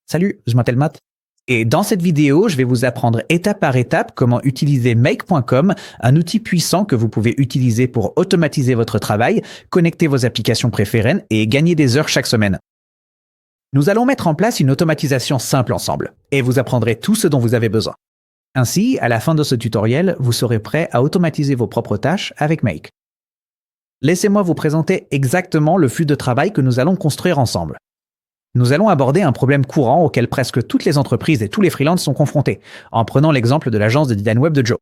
Salut, je m'appelle Matt. Et dans cette vidéo, je vais vous apprendre étape par étape comment utiliser Make.com, un outil puissant que vous pouvez utiliser pour automatiser votre travail, connecter vos applications préférées et gagner des heures chaque semaine. Nous allons mettre en place une automatisation simple ensemble et vous apprendrez tout ce dont vous avez besoin. Ainsi, à la fin de ce tutoriel, vous serez prêt à automatiser vos propres tâches avec Make. Laissez-moi vous présenter exactement le flux de travail que nous allons construire ensemble. Nous allons aborder un problème courant auquel presque toutes les entreprises et tous les freelances sont confrontés, en prenant l'exemple de l'agence de design web de Joe.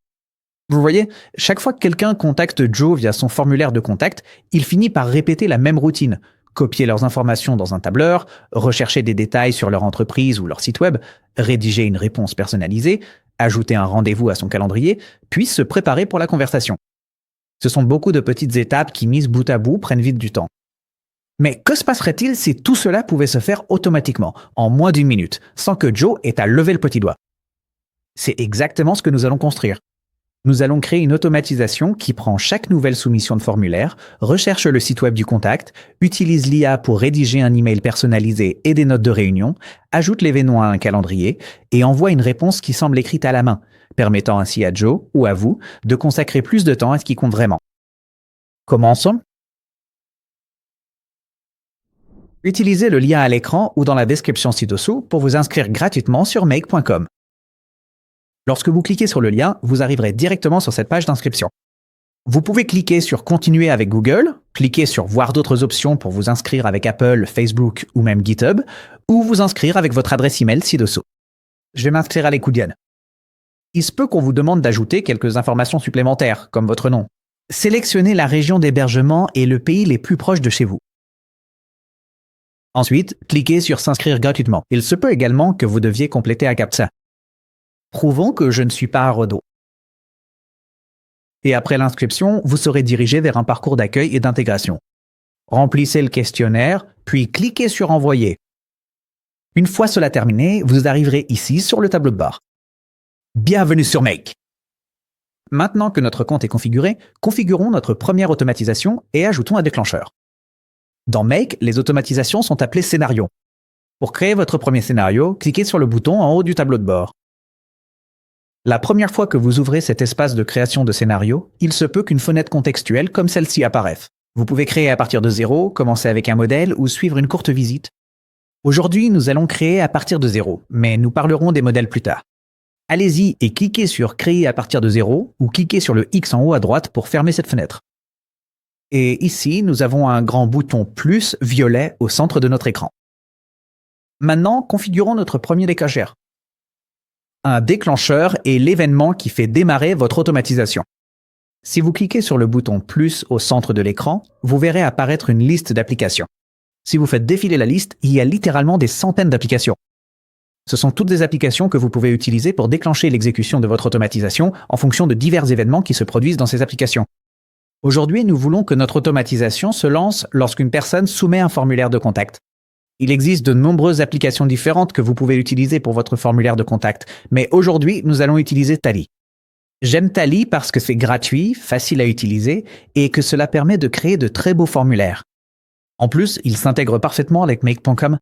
Vous voyez, chaque fois que quelqu'un contacte Joe via son formulaire de contact, il finit par répéter la même routine. Copier leurs informations dans un tableur, rechercher des détails sur leur entreprise ou leur site web, rédiger une réponse personnalisée, ajouter un rendez-vous à son calendrier, puis se préparer pour la conversation. Ce sont beaucoup de petites étapes qui, mises bout à bout, prennent vite du temps. Mais que se passerait-il si tout cela pouvait se faire automatiquement, en moins d'1 minute, sans que Joe ait à lever le petit doigt? C'est exactement ce que nous allons construire. Nous allons créer une automatisation qui prend chaque nouvelle soumission de formulaire, recherche le site web du contact, utilise l'IA pour rédiger un email personnalisé et des notes de réunion, ajoute l'événement à un calendrier et envoie une réponse qui semble écrite à la main, permettant ainsi à Joe ou à vous de consacrer plus de temps à ce qui compte vraiment. Commençons. Utilisez le lien à l'écran ou dans la description ci-dessous pour vous inscrire gratuitement sur Make.com. Lorsque vous cliquez sur le lien, vous arriverez directement sur cette page d'inscription. Vous pouvez cliquer sur Continuer avec Google, cliquer sur Voir d'autres options pour vous inscrire avec Apple, Facebook ou même GitHub, ou vous inscrire avec votre adresse email ci-dessous. Je vais m'inscrire à l'Écoudienne. Il se peut qu'on vous demande d'ajouter quelques informations supplémentaires, comme votre nom. Sélectionnez la région d'hébergement et le pays les plus proches de chez vous. Ensuite, cliquez sur S'inscrire gratuitement. Il se peut également que vous deviez compléter un CAPTCHA. Prouvons que je ne suis pas un redo. Et après l'inscription, vous serez dirigé vers un parcours d'accueil et d'intégration. Remplissez le questionnaire, puis cliquez sur Envoyer. Une fois cela terminé, vous arriverez ici sur le tableau de bord. Bienvenue sur Make. Maintenant que notre compte est configuré, configurons notre première automatisation et ajoutons un déclencheur. Dans Make, les automatisations sont appelées scénarios. Pour créer votre premier scénario, cliquez sur le bouton en haut du tableau de bord. La première fois que vous ouvrez cet espace de création de scénario, il se peut qu'une fenêtre contextuelle comme celle-ci apparaisse. Vous pouvez créer à partir de zéro, commencer avec un modèle ou suivre une courte visite. Aujourd'hui, nous allons créer à partir de zéro, mais nous parlerons des modèles plus tard. Allez-y et cliquez sur Créer à partir de zéro ou cliquez sur le X en haut à droite pour fermer cette fenêtre. Et ici, nous avons un grand bouton plus violet au centre de notre écran. Maintenant, configurons notre premier déclencheur. Un déclencheur est l'événement qui fait démarrer votre automatisation. Si vous cliquez sur le bouton plus au centre de l'écran, vous verrez apparaître une liste d'applications. Si vous faites défiler la liste, il y a littéralement des centaines d'applications. Ce sont toutes des applications que vous pouvez utiliser pour déclencher l'exécution de votre automatisation en fonction de divers événements qui se produisent dans ces applications. Aujourd'hui, nous voulons que notre automatisation se lance lorsqu'une personne soumet un formulaire de contact. Il existe de nombreuses applications différentes que vous pouvez utiliser pour votre formulaire de contact, mais aujourd'hui, nous allons utiliser Tally. J'aime Tally parce que c'est gratuit, facile à utiliser et que cela permet de créer de très beaux formulaires. En plus, il s'intègre parfaitement avec Make.com.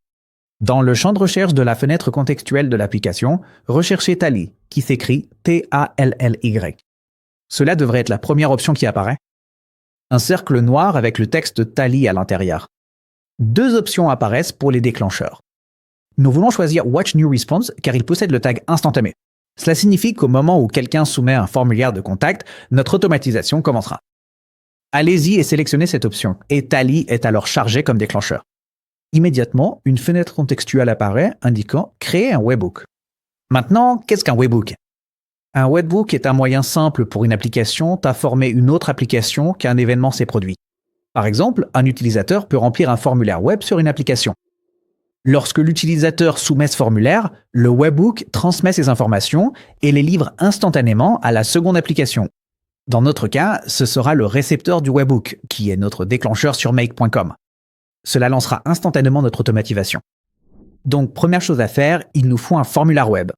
Dans le champ de recherche de la fenêtre contextuelle de l'application, recherchez Tally, qui s'écrit T-A-L-L-Y. Cela devrait être la première option qui apparaît. Un cercle noir avec le texte Tally à l'intérieur. Deux options apparaissent pour les déclencheurs. Nous voulons choisir Watch New Response car il possède le tag instantané. Cela signifie qu'au moment où quelqu'un soumet un formulaire de contact, notre automatisation commencera. Allez-y et sélectionnez cette option, et Tally est alors chargé comme déclencheur. Immédiatement, une fenêtre contextuelle apparaît indiquant « Créer un webhook ». Maintenant, qu'est-ce qu'un webhook ? Un webhook est un moyen simple pour une application d'informer une autre application qu'un événement s'est produit. Par exemple, un utilisateur peut remplir un formulaire web sur une application. Lorsque l'utilisateur soumet ce formulaire, le webhook transmet ces informations et les livre instantanément à la seconde application. Dans notre cas, ce sera le récepteur du webhook, qui est notre déclencheur sur Make.com. Cela lancera instantanément notre automatisation. Donc, première chose à faire, il nous faut un formulaire web.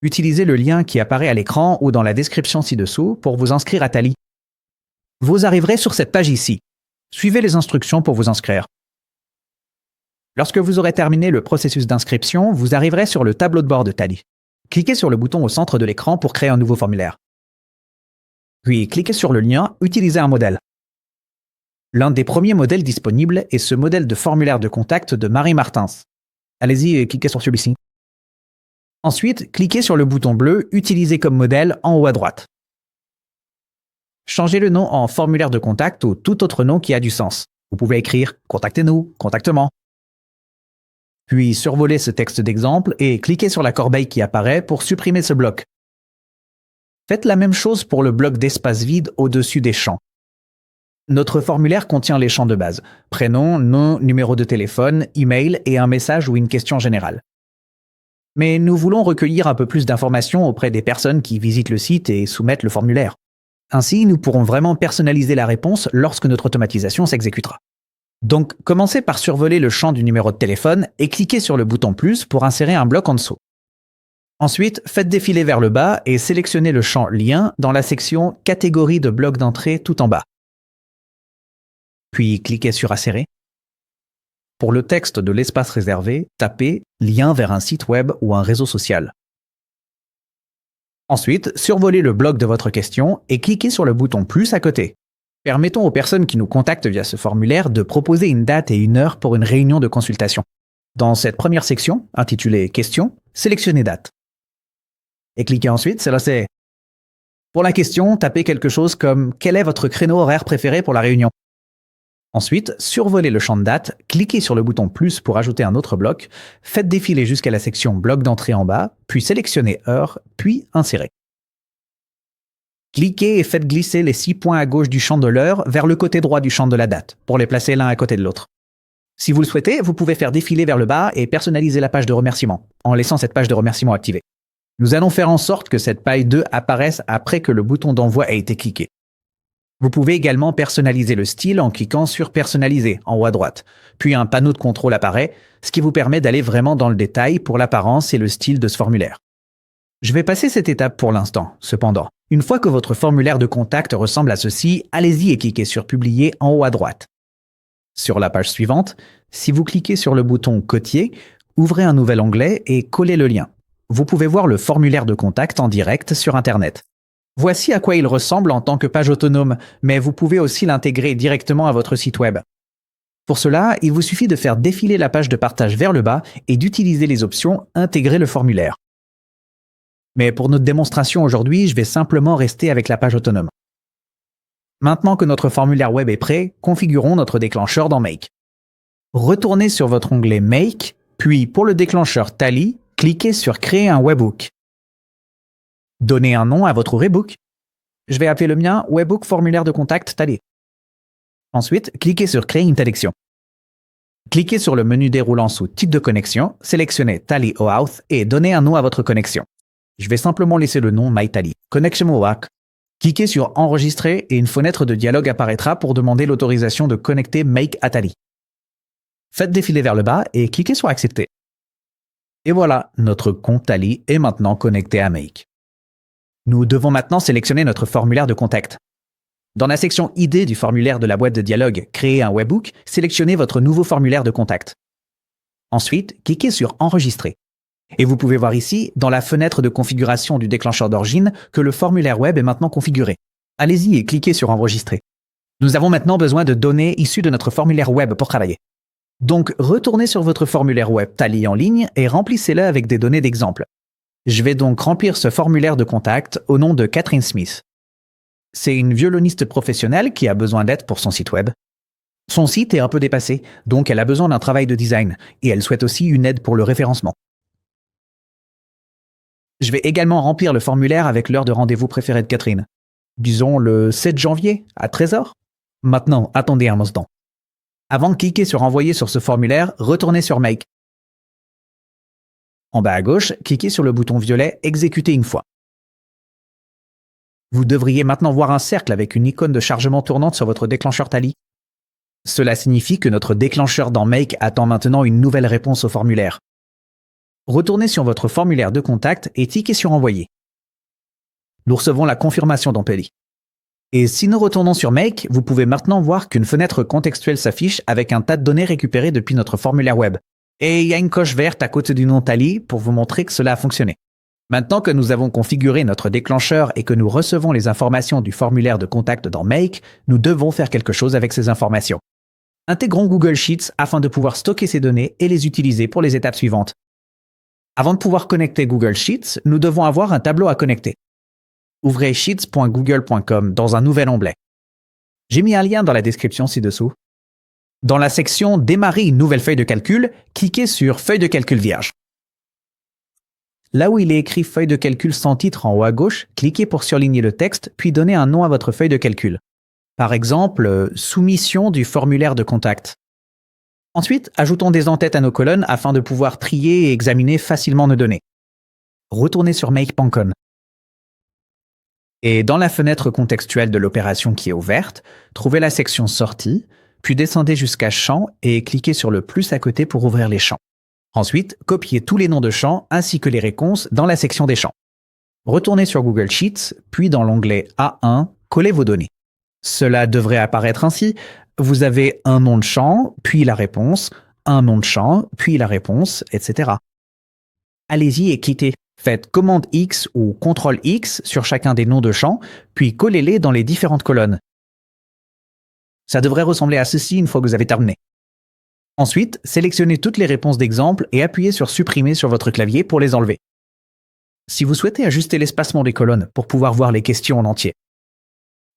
Utilisez le lien qui apparaît à l'écran ou dans la description ci-dessous pour vous inscrire à Tally. Vous arriverez sur cette page ici. Suivez les instructions pour vous inscrire. Lorsque vous aurez terminé le processus d'inscription, vous arriverez sur le tableau de bord de Tally. Cliquez sur le bouton au centre de l'écran pour créer un nouveau formulaire. Puis cliquez sur le lien « Utiliser un modèle ». L'un des premiers modèles disponibles est ce modèle de formulaire de contact de Marie Martins. Allez-y et cliquez sur celui-ci. Ensuite, cliquez sur le bouton bleu « Utiliser comme modèle » en haut à droite. Changez le nom en formulaire de contact ou tout autre nom qui a du sens. Vous pouvez écrire « Contactez-nous »,« Contactement ». Puis survolez ce texte d'exemple et cliquez sur la corbeille qui apparaît pour supprimer ce bloc. Faites la même chose pour le bloc d'espace vide au-dessus des champs. Notre formulaire contient les champs de base, prénom, nom, numéro de téléphone, email et un message ou une question générale. Mais nous voulons recueillir un peu plus d'informations auprès des personnes qui visitent le site et soumettent le formulaire. Ainsi, nous pourrons vraiment personnaliser la réponse lorsque notre automatisation s'exécutera. Donc, commencez par survoler le champ du numéro de téléphone et cliquez sur le bouton plus pour insérer un bloc en dessous. Ensuite, faites défiler vers le bas et sélectionnez le champ lien dans la section catégorie de blocs d'entrée tout en bas. Puis cliquez sur insérer. Pour le texte de l'espace réservé, tapez lien vers un site web ou un réseau social. Ensuite, survolez le bloc de votre question et cliquez sur le bouton plus à côté. Permettons aux personnes qui nous contactent via ce formulaire de proposer une date et une heure pour une réunion de consultation. Dans cette première section, intitulée Questions, sélectionnez Date. Et cliquez ensuite, c'est pour la question, tapez quelque chose comme « Quel est votre créneau horaire préféré pour la réunion ?» Ensuite, survolez le champ de date, cliquez sur le bouton plus pour ajouter un autre bloc, faites défiler jusqu'à la section bloc d'entrée en bas, puis sélectionnez heure, puis insérez. Cliquez et faites glisser les 6 points à gauche du champ de l'heure vers le côté droit du champ de la date, pour les placer l'un à côté de l'autre. Si vous le souhaitez, vous pouvez faire défiler vers le bas et personnaliser la page de remerciement, en laissant cette page de remerciement activée. Nous allons faire en sorte que cette paille 2 apparaisse après que le bouton d'envoi ait été cliqué. Vous pouvez également personnaliser le style en cliquant sur « Personnaliser » en haut à droite. Puis un panneau de contrôle apparaît, ce qui vous permet d'aller vraiment dans le détail pour l'apparence et le style de ce formulaire. Je vais passer cette étape pour l'instant, cependant. Une fois que votre formulaire de contact ressemble à ceci, allez-y et cliquez sur « Publier » en haut à droite. Sur la page suivante, si vous cliquez sur le bouton « Copier », ouvrez un nouvel onglet et collez le lien. Vous pouvez voir le formulaire de contact en direct sur Internet. Voici à quoi il ressemble en tant que page autonome, mais vous pouvez aussi l'intégrer directement à votre site web. Pour cela, il vous suffit de faire défiler la page de partage vers le bas et d'utiliser les options « Intégrer le formulaire ». Mais pour notre démonstration aujourd'hui, je vais simplement rester avec la page autonome. Maintenant que notre formulaire web est prêt, configurons notre déclencheur dans Make. Retournez sur votre onglet Make, puis pour le déclencheur Tally, cliquez sur Créer un webhook. Donnez un nom à votre webhook. Je vais appeler le mien Webhook formulaire de contact Tally. Ensuite, cliquez sur Créer une connexion. Cliquez sur le menu déroulant sous Type de connexion, sélectionnez Tally OAuth et donnez un nom à votre connexion. Je vais simplement laisser le nom MyTally. Connection OAuth. Cliquez sur Enregistrer et une fenêtre de dialogue apparaîtra pour demander l'autorisation de connecter Make à Tally. Faites défiler vers le bas et cliquez sur Accepter. Et voilà, notre compte Tally est maintenant connecté à Make. Nous devons maintenant sélectionner notre formulaire de contact. Dans la section ID du formulaire de la boîte de dialogue « Créer un webhook », sélectionnez votre nouveau formulaire de contact. Ensuite, cliquez sur « Enregistrer ». Et vous pouvez voir ici, dans la fenêtre de configuration du déclencheur d'origine, que le formulaire web est maintenant configuré. Allez-y et cliquez sur « Enregistrer ». Nous avons maintenant besoin de données issues de notre formulaire web pour travailler. Donc, retournez sur votre formulaire web Tally en ligne et remplissez-le avec des données d'exemple. Je vais donc remplir ce formulaire de contact au nom de Catherine Smith. C'est une violoniste professionnelle qui a besoin d'aide pour son site web. Son site est un peu dépassé, donc elle a besoin d'un travail de design, et elle souhaite aussi une aide pour le référencement. Je vais également remplir le formulaire avec l'heure de rendez-vous préférée de Catherine. Disons le 7 janvier, à 13h. Maintenant, attendez un instant. Avant de cliquer sur « Envoyer » sur ce formulaire, retournez sur Make. En bas à gauche, cliquez sur le bouton violet « Exécuter une fois ». Vous devriez maintenant voir un cercle avec une icône de chargement tournante sur votre déclencheur Tally. Cela signifie que notre déclencheur dans Make attend maintenant une nouvelle réponse au formulaire. Retournez sur votre formulaire de contact et cliquez sur « Envoyer ». Nous recevons la confirmation dans Tally. Et si nous retournons sur Make, vous pouvez maintenant voir qu'une fenêtre contextuelle s'affiche avec un tas de données récupérées depuis notre formulaire web. Et il y a une coche verte à côté du nom Tally pour vous montrer que cela a fonctionné. Maintenant que nous avons configuré notre déclencheur et que nous recevons les informations du formulaire de contact dans Make, nous devons faire quelque chose avec ces informations. Intégrons Google Sheets afin de pouvoir stocker ces données et les utiliser pour les étapes suivantes. Avant de pouvoir connecter Google Sheets, nous devons avoir un tableau à connecter. Ouvrez sheets.google.com dans un nouvel onglet. J'ai mis un lien dans la description ci-dessous. Dans la section « Démarrer une nouvelle feuille de calcul », cliquez sur « Feuille de calcul vierge ». Là où il est écrit « Feuille de calcul sans titre » en haut à gauche, cliquez pour surligner le texte, puis donnez un nom à votre feuille de calcul. Par exemple, « Soumission du formulaire de contact ». Ensuite, ajoutons des en-têtes à nos colonnes afin de pouvoir trier et examiner facilement nos données. Retournez sur make.com. Et dans la fenêtre contextuelle de l'opération qui est ouverte, trouvez la section Sortie, puis descendez jusqu'à Champs et cliquez sur le plus à côté pour ouvrir les champs. Ensuite, copiez tous les noms de champs ainsi que les réponses dans la section des champs. Retournez sur Google Sheets, puis dans l'onglet A1, collez vos données. Cela devrait apparaître ainsi. Vous avez un nom de champ, puis la réponse, un nom de champ, puis la réponse, etc. Allez-y et quittez. Faites commande X ou CTRL X sur chacun des noms de champs, puis collez-les dans les différentes colonnes. Ça devrait ressembler à ceci une fois que vous avez terminé. Ensuite, sélectionnez toutes les réponses d'exemple et appuyez sur Supprimer sur votre clavier pour les enlever. Si vous souhaitez ajuster l'espacement des colonnes pour pouvoir voir les questions en entier.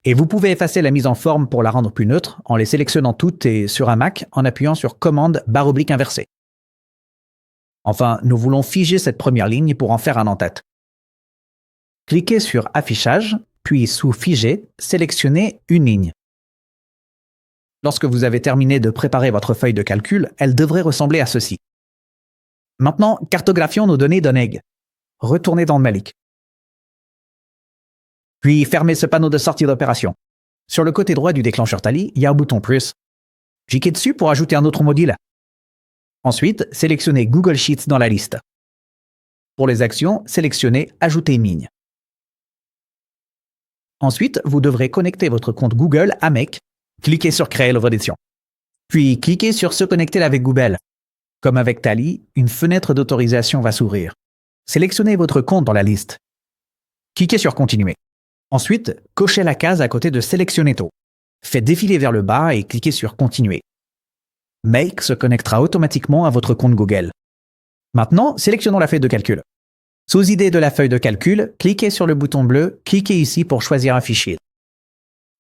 Et vous pouvez effacer la mise en forme pour la rendre plus neutre en les sélectionnant toutes et sur un Mac en appuyant sur Commande / inversée. Enfin, nous voulons figer cette première ligne pour en faire un en-tête. Cliquez sur Affichage, puis sous Figer, sélectionnez une ligne. Lorsque vous avez terminé de préparer votre feuille de calcul, elle devrait ressembler à ceci. Maintenant, cartographions nos données d'Oneg. Retournez dans Malik. Puis fermez ce panneau de sortie d'opération. Sur le côté droit du déclencheur Tally, il y a un bouton plus. Cliquez dessus pour ajouter un autre module. Ensuite, sélectionnez Google Sheets dans la liste. Pour les actions, sélectionnez Ajouter une ligne. Ensuite, vous devrez connecter votre compte Google à Make. Cliquez sur Créer l'œuvre d'édition. Puis cliquez sur Se connecter avec Google. Comme avec Tally, une fenêtre d'autorisation va s'ouvrir. Sélectionnez votre compte dans la liste. Cliquez sur Continuer. Ensuite, cochez la case à côté de Sélectionner tout. Faites défiler vers le bas et cliquez sur Continuer. Make se connectera automatiquement à votre compte Google. Maintenant, sélectionnons la feuille de calcul. Sous Idée de la feuille de calcul, cliquez sur le bouton bleu, cliquez ici pour choisir un fichier.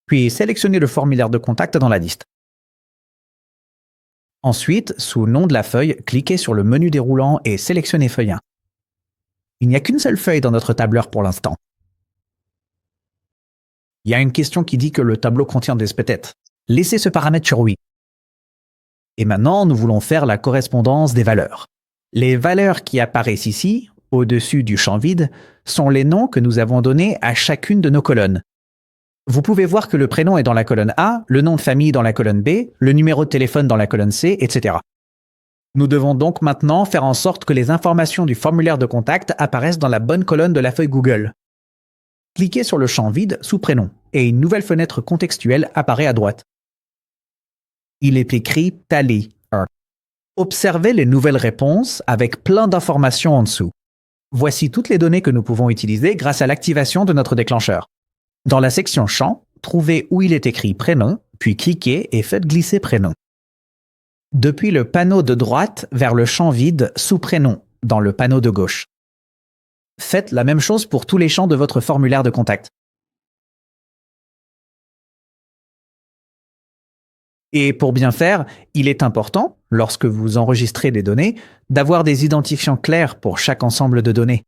Puis sélectionnez le formulaire de contact dans la liste. Ensuite, sous Nom de la feuille, cliquez sur le menu déroulant et sélectionnez Feuille 1. Il n'y a qu'une seule feuille dans notre tableur pour l'instant. Il y a une question qui dit que le tableau contient des peut-être. Laissez ce paramètre sur Oui. Et maintenant, nous voulons faire la correspondance des valeurs. Les valeurs qui apparaissent ici, au-dessus du champ vide, sont les noms que nous avons donnés à chacune de nos colonnes. Vous pouvez voir que le prénom est dans la colonne A, le nom de famille dans la colonne B, le numéro de téléphone dans la colonne C, etc. Nous devons donc maintenant faire en sorte que les informations du formulaire de contact apparaissent dans la bonne colonne de la feuille Google. Cliquez sur le champ vide sous Prénom et une nouvelle fenêtre contextuelle apparaît à droite. Il est écrit Tally. Observez les nouvelles réponses avec plein d'informations en dessous. Voici toutes les données que nous pouvons utiliser grâce à l'activation de notre déclencheur. Dans la section Champs, trouvez où il est écrit Prénom, puis cliquez et faites glisser Prénom. Depuis le panneau de droite vers le champ vide sous Prénom, dans le panneau de gauche. Faites la même chose pour tous les champs de votre formulaire de contact. Et pour bien faire, il est important, lorsque vous enregistrez des données, d'avoir des identifiants clairs pour chaque ensemble de données.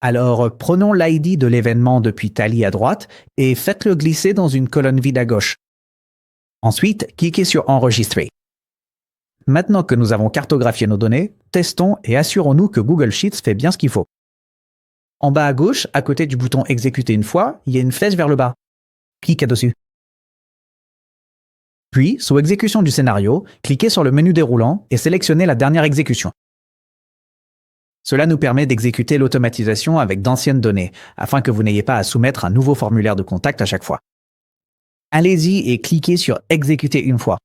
Alors, prenons l'ID de l'événement depuis Tally à droite et faites-le glisser dans une colonne vide à gauche. Ensuite, cliquez sur Enregistrer. Maintenant que nous avons cartographié nos données, testons et assurons-nous que Google Sheets fait bien ce qu'il faut. En bas à gauche, à côté du bouton Exécuter une fois, il y a une flèche vers le bas. Cliquez dessus. Puis, sous Exécution du scénario, cliquez sur le menu déroulant et sélectionnez la dernière exécution. Cela nous permet d'exécuter l'automatisation avec d'anciennes données, afin que vous n'ayez pas à soumettre un nouveau formulaire de contact à chaque fois. Allez-y et cliquez sur « Exécuter une fois ».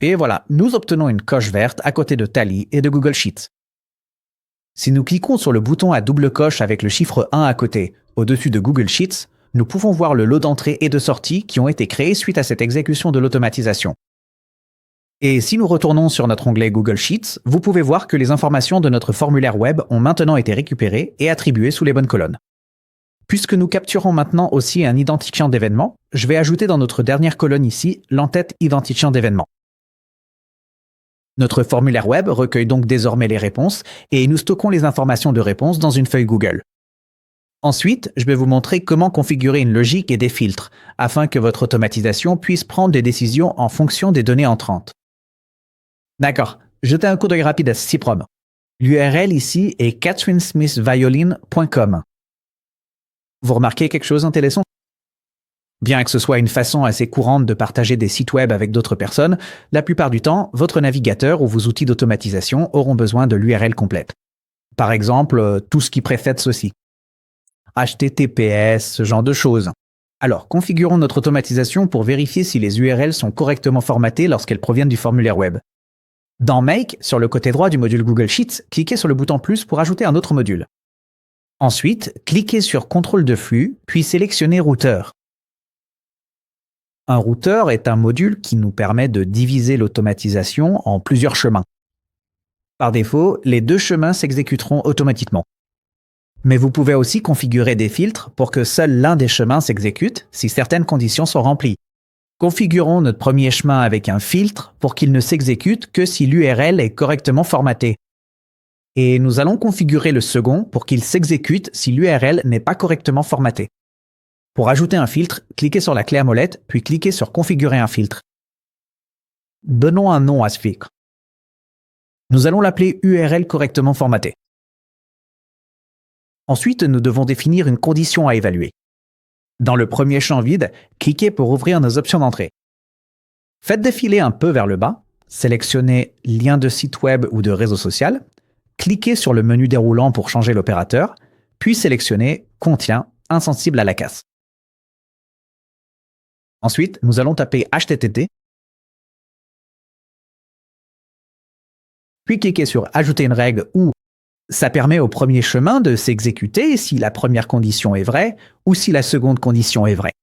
Et voilà, nous obtenons une coche verte à côté de Tally et de Google Sheets. Si nous cliquons sur le bouton à double coche avec le chiffre 1 à côté, au-dessus de Google Sheets, nous pouvons voir le lot d'entrées et de sorties qui ont été créés suite à cette exécution de l'automatisation. Et si nous retournons sur notre onglet Google Sheets, vous pouvez voir que les informations de notre formulaire web ont maintenant été récupérées et attribuées sous les bonnes colonnes. Puisque nous capturons maintenant aussi un identifiant d'événement, je vais ajouter dans notre dernière colonne ici l'entête identifiant d'événement. Notre formulaire web recueille donc désormais les réponses et nous stockons les informations de réponse dans une feuille Google. Ensuite, je vais vous montrer comment configurer une logique et des filtres afin que votre automatisation puisse prendre des décisions en fonction des données entrantes. D'accord, jetez un coup d'œil rapide à CIPROM. L'URL ici est catherinesmithviolin.com. Vous remarquez quelque chose d'intéressant? Bien que ce soit une façon assez courante de partager des sites web avec d'autres personnes, la plupart du temps, votre navigateur ou vos outils d'automatisation auront besoin de l'URL complète. Par exemple, tout ce qui précède ceci. HTTPS, ce genre de choses. Alors, configurons notre automatisation pour vérifier si les URL sont correctement formatées lorsqu'elles proviennent du formulaire web. Dans Make, sur le côté droit du module Google Sheets, cliquez sur le bouton plus pour ajouter un autre module. Ensuite, cliquez sur Contrôle de flux, puis sélectionnez Routeur. Un routeur est un module qui nous permet de diviser l'automatisation en plusieurs chemins. Par défaut, les 2 chemins s'exécuteront automatiquement. Mais vous pouvez aussi configurer des filtres pour que seul l'un des chemins s'exécute si certaines conditions sont remplies. Configurons notre premier chemin avec un filtre pour qu'il ne s'exécute que si l'URL est correctement formatée. Et nous allons configurer le second pour qu'il s'exécute si l'URL n'est pas correctement formatée. Pour ajouter un filtre, cliquez sur la clé à molette, puis cliquez sur « Configurer un filtre ». Donnons un nom à ce filtre. Nous allons l'appeler URL correctement formatée. Ensuite, nous devons définir une condition à évaluer. Dans le premier champ vide, cliquez pour ouvrir nos options d'entrée. Faites défiler un peu vers le bas, sélectionnez « Lien de site web ou de réseau social », cliquez sur le menu déroulant pour changer l'opérateur, puis sélectionnez « Contient, insensible à la casse ». Ensuite, nous allons taper HTTP, puis cliquer sur « Ajouter une règle » ou ça permet au premier chemin de s'exécuter si la première condition est vraie ou si la seconde condition est vraie.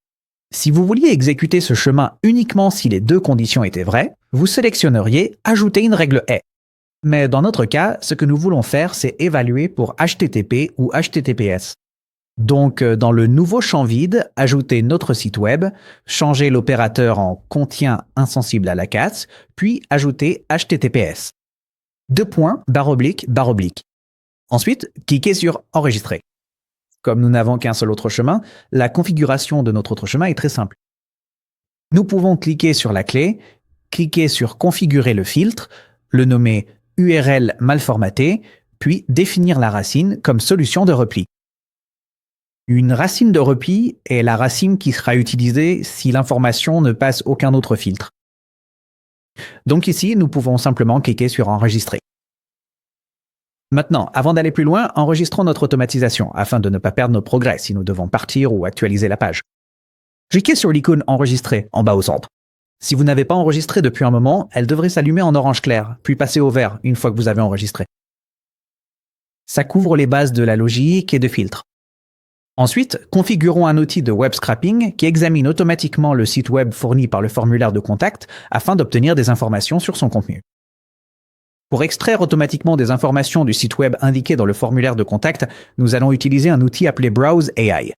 Si vous vouliez exécuter ce chemin uniquement si les 2 conditions étaient vraies, vous sélectionneriez « Ajouter une règle est ». Mais dans notre cas, ce que nous voulons faire, c'est évaluer pour HTTP ou HTTPS. Donc, dans le nouveau champ vide, ajoutez notre site web, changez l'opérateur en « Contient insensible à la casse », puis ajoutez HTTPS. 2 points, barre oblique, barre oblique. Ensuite, cliquez sur « Enregistrer ». Comme nous n'avons qu'un seul autre chemin, la configuration de notre autre chemin est très simple. Nous pouvons cliquer sur la clé, cliquer sur « Configurer le filtre », le nommer « URL mal formaté », puis définir la racine comme solution de repli. Une racine de repli est la racine qui sera utilisée si l'information ne passe aucun autre filtre. Donc ici, nous pouvons simplement cliquer sur « Enregistrer ». Maintenant, avant d'aller plus loin, enregistrons notre automatisation afin de ne pas perdre nos progrès si nous devons partir ou actualiser la page. Cliquez sur l'icône « Enregistrer » en bas au centre. Si vous n'avez pas enregistré depuis un moment, elle devrait s'allumer en orange clair, puis passer au vert une fois que vous avez enregistré. Ça couvre les bases de la logique et de filtres. Ensuite, configurons un outil de web scraping qui examine automatiquement le site web fourni par le formulaire de contact afin d'obtenir des informations sur son contenu. Pour extraire automatiquement des informations du site web indiqué dans le formulaire de contact, nous allons utiliser un outil appelé Browse AI.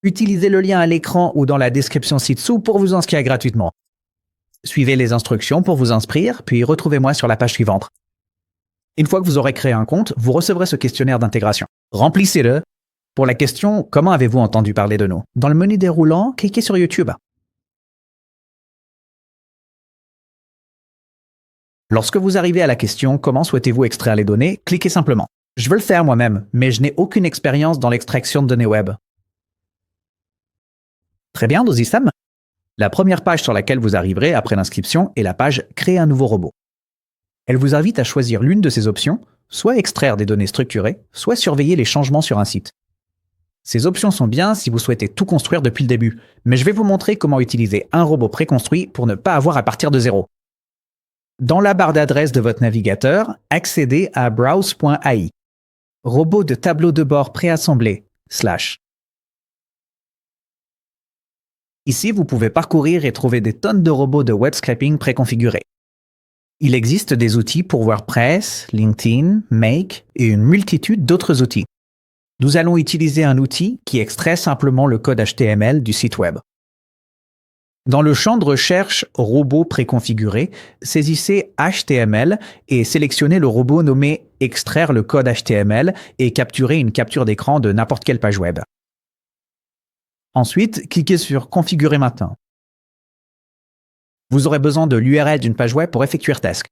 Utilisez le lien à l'écran ou dans la description ci-dessous pour vous inscrire gratuitement. Suivez les instructions pour vous inscrire, puis retrouvez-moi sur la page suivante. Une fois que vous aurez créé un compte, vous recevrez ce questionnaire d'intégration. Remplissez-le. Pour la question « Comment avez-vous entendu parler de nous ?», dans le menu déroulant, cliquez sur YouTube. Lorsque vous arrivez à la question « Comment souhaitez-vous extraire les données ?», cliquez simplement. Je veux le faire moi-même, mais je n'ai aucune expérience dans l'extraction de données web. Très bien, Dosystem. La première page sur laquelle vous arriverez après l'inscription est la page « Créer un nouveau robot ». Elle vous invite à choisir l'une de ces options, soit extraire des données structurées, soit surveiller les changements sur un site. Ces options sont bien si vous souhaitez tout construire depuis le début, mais je vais vous montrer comment utiliser un robot préconstruit pour ne pas avoir à partir de zéro. Dans la barre d'adresse de votre navigateur, accédez à browse.ai. Robot de tableau de bord préassemblé, /. Ici, vous pouvez parcourir et trouver des tonnes de robots de web scraping préconfigurés. Il existe des outils pour WordPress, LinkedIn, Make et une multitude d'autres outils. Nous allons utiliser un outil qui extrait simplement le code HTML du site web. Dans le champ de recherche robot préconfiguré, saisissez HTML et sélectionnez le robot nommé extraire le code HTML et capturer une capture d'écran de n'importe quelle page web. Ensuite, cliquez sur configurer maintenant. Vous aurez besoin de l'URL d'une page web pour effectuer task.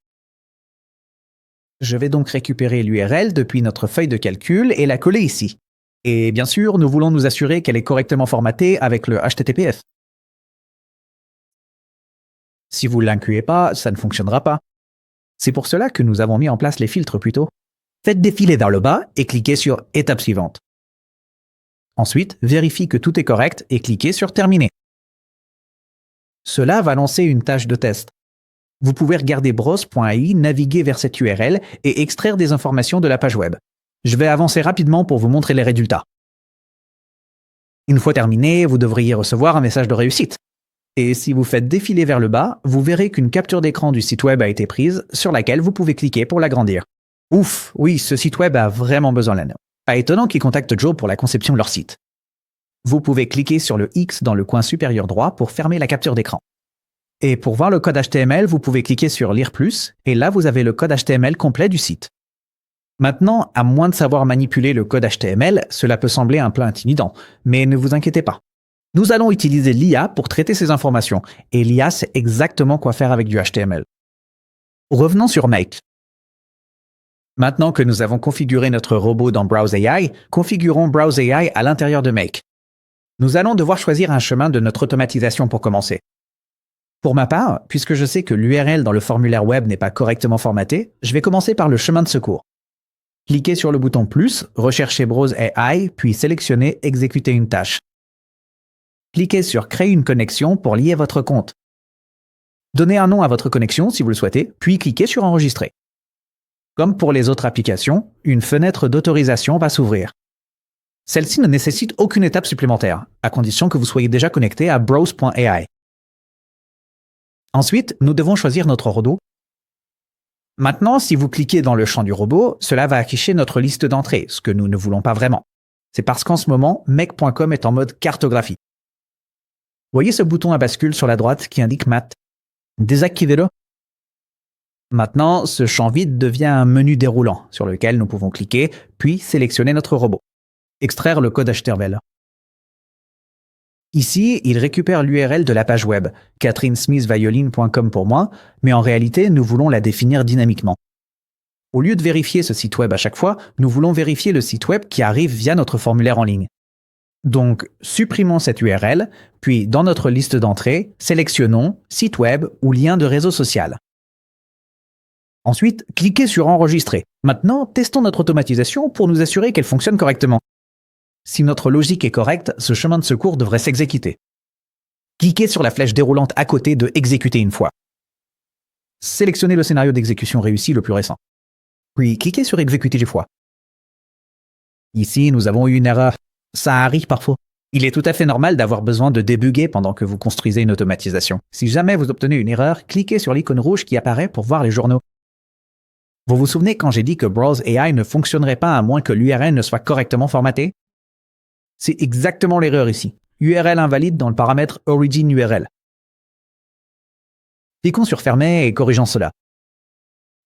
Je vais donc récupérer l'URL depuis notre feuille de calcul et la coller ici. Et bien sûr, nous voulons nous assurer qu'elle est correctement formatée avec le HTTPS. Si vous ne l'incluez pas, ça ne fonctionnera pas. C'est pour cela que nous avons mis en place les filtres plus tôt. Faites défiler vers le bas et cliquez sur étape suivante. Ensuite, vérifiez que tout est correct et cliquez sur terminer. Cela va lancer une tâche de test. Vous pouvez regarder browse.ai, naviguer vers cette URL et extraire des informations de la page web. Je vais avancer rapidement pour vous montrer les résultats. Une fois terminé, vous devriez recevoir un message de réussite. Et si vous faites défiler vers le bas, vous verrez qu'une capture d'écran du site web a été prise, sur laquelle vous pouvez cliquer pour l'agrandir. Ouf, oui, ce site web a vraiment besoin d'anneaux. Pas étonnant qu'ils contactent Joe pour la conception de leur site. Vous pouvez cliquer sur le X dans le coin supérieur droit pour fermer la capture d'écran. Et pour voir le code HTML, vous pouvez cliquer sur Lire plus, et là vous avez le code HTML complet du site. Maintenant, à moins de savoir manipuler le code HTML, cela peut sembler un peu intimidant, mais ne vous inquiétez pas. Nous allons utiliser l'IA pour traiter ces informations, et l'IA sait exactement quoi faire avec du HTML. Revenons sur Make. Maintenant que nous avons configuré notre robot dans Browse.ai, configurons Browse.ai à l'intérieur de Make. Nous allons devoir choisir un chemin de notre automatisation pour commencer. Pour ma part, puisque je sais que l'URL dans le formulaire web n'est pas correctement formaté, je vais commencer par le chemin de secours. Cliquez sur le bouton plus, recherchez Browse.ai, puis sélectionnez Exécuter une tâche. Cliquez sur Créer une connexion pour lier votre compte. Donnez un nom à votre connexion si vous le souhaitez, puis cliquez sur Enregistrer. Comme pour les autres applications, une fenêtre d'autorisation va s'ouvrir. Celle-ci ne nécessite aucune étape supplémentaire, à condition que vous soyez déjà connecté à Browse.ai. Ensuite, nous devons choisir notre robot. Maintenant, si vous cliquez dans le champ du robot, cela va afficher notre liste d'entrées, ce que nous ne voulons pas vraiment. C'est parce qu'en ce moment, Make.com est en mode cartographie. Voyez ce bouton à bascule sur la droite qui indique Math. Désactivez-le. Maintenant, ce champ vide devient un menu déroulant sur lequel nous pouvons cliquer, puis sélectionner notre robot. Extraire le code HTML. Ici, il récupère l'URL de la page web, catherinesmithviolin.com pour moi, mais en réalité, nous voulons la définir dynamiquement. Au lieu de vérifier ce site web à chaque fois, nous voulons vérifier le site web qui arrive via notre formulaire en ligne. Donc, supprimons cette URL, puis dans notre liste d'entrées, sélectionnons site web ou lien de réseau social. Ensuite, cliquez sur Enregistrer. Maintenant, testons notre automatisation pour nous assurer qu'elle fonctionne correctement. Si notre logique est correcte, ce chemin de secours devrait s'exécuter. Cliquez sur la flèche déroulante à côté de Exécuter une fois. Sélectionnez le scénario d'exécution réussi le plus récent. Puis cliquez sur Exécuter 2 fois. Ici, nous avons eu une erreur. Ça arrive parfois. Il est tout à fait normal d'avoir besoin de débugger pendant que vous construisez une automatisation. Si jamais vous obtenez une erreur, cliquez sur l'icône rouge qui apparaît pour voir les journaux. Vous vous souvenez quand j'ai dit que Browse.ai ne fonctionnerait pas à moins que l'URL ne soit correctement formatée? C'est exactement l'erreur ici. URL invalide dans le paramètre Origin URL. Cliquons sur Fermer et corrigeons cela.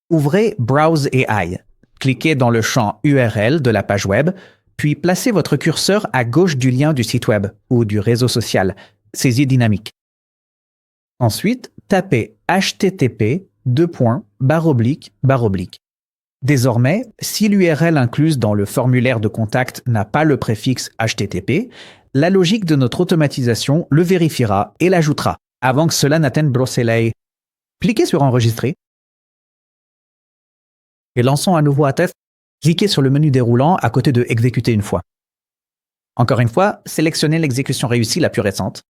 Ouvrez Browse.ai. Cliquez dans le champ URL de la page web, puis placez votre curseur à gauche du lien du site web ou du réseau social, saisie dynamique. Ensuite, tapez http://. Désormais, si l'URL incluse dans le formulaire de contact n'a pas le préfixe HTTP, la logique de notre automatisation le vérifiera et l'ajoutera, avant que cela n'atteigne Browse.ai. Cliquez sur Enregistrer et lançons à nouveau un test. Cliquez sur le menu déroulant à côté de Exécuter une fois. Encore une fois, sélectionnez l'exécution réussie la plus récente.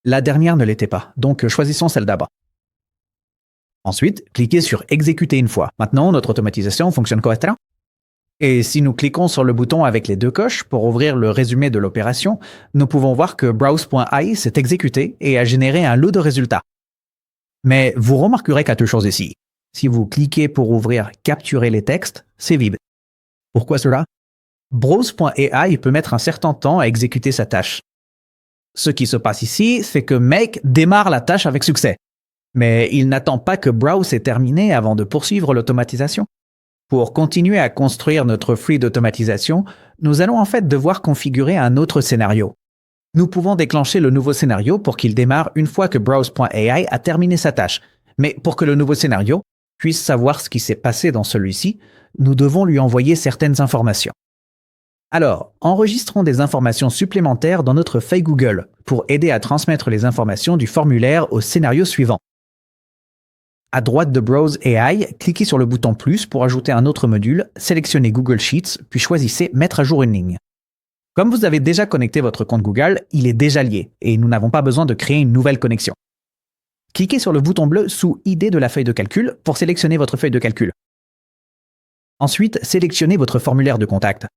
La dernière ne l'était pas, donc choisissons celle d'abord. Ensuite, cliquez sur « Exécuter une fois ». Maintenant, notre automatisation fonctionne correctement. Et si nous cliquons sur le bouton avec les deux coches pour ouvrir le résumé de l'opération, nous pouvons voir que browse.ai s'est exécuté et a généré un lot de résultats. Mais vous remarquerez quelque chose ici. Si vous cliquez pour ouvrir « Capturer les textes », c'est vide. Pourquoi cela? Browse.ai peut mettre un certain temps à exécuter sa tâche. Ce qui se passe ici, c'est que Make démarre la tâche avec succès. Mais il n'attend pas que Browse ait terminé avant de poursuivre l'automatisation. Pour continuer à construire notre flux d'automatisation, nous allons en fait devoir configurer un autre scénario. Nous pouvons déclencher le nouveau scénario pour qu'il démarre une fois que Browse.ai a terminé sa tâche. Mais pour que le nouveau scénario puisse savoir ce qui s'est passé dans celui-ci, nous devons lui envoyer certaines informations. Alors, enregistrons des informations supplémentaires dans notre feuille Google pour aider à transmettre les informations du formulaire au scénario suivant. À droite de Browse AI, cliquez sur le bouton plus pour ajouter un autre module, sélectionnez Google Sheets, puis choisissez Mettre à jour une ligne. Comme vous avez déjà connecté votre compte Google, il est déjà lié et nous n'avons pas besoin de créer une nouvelle connexion. Cliquez sur le bouton bleu sous ID de la feuille de calcul pour sélectionner votre feuille de calcul. Ensuite, sélectionnez votre formulaire de contact.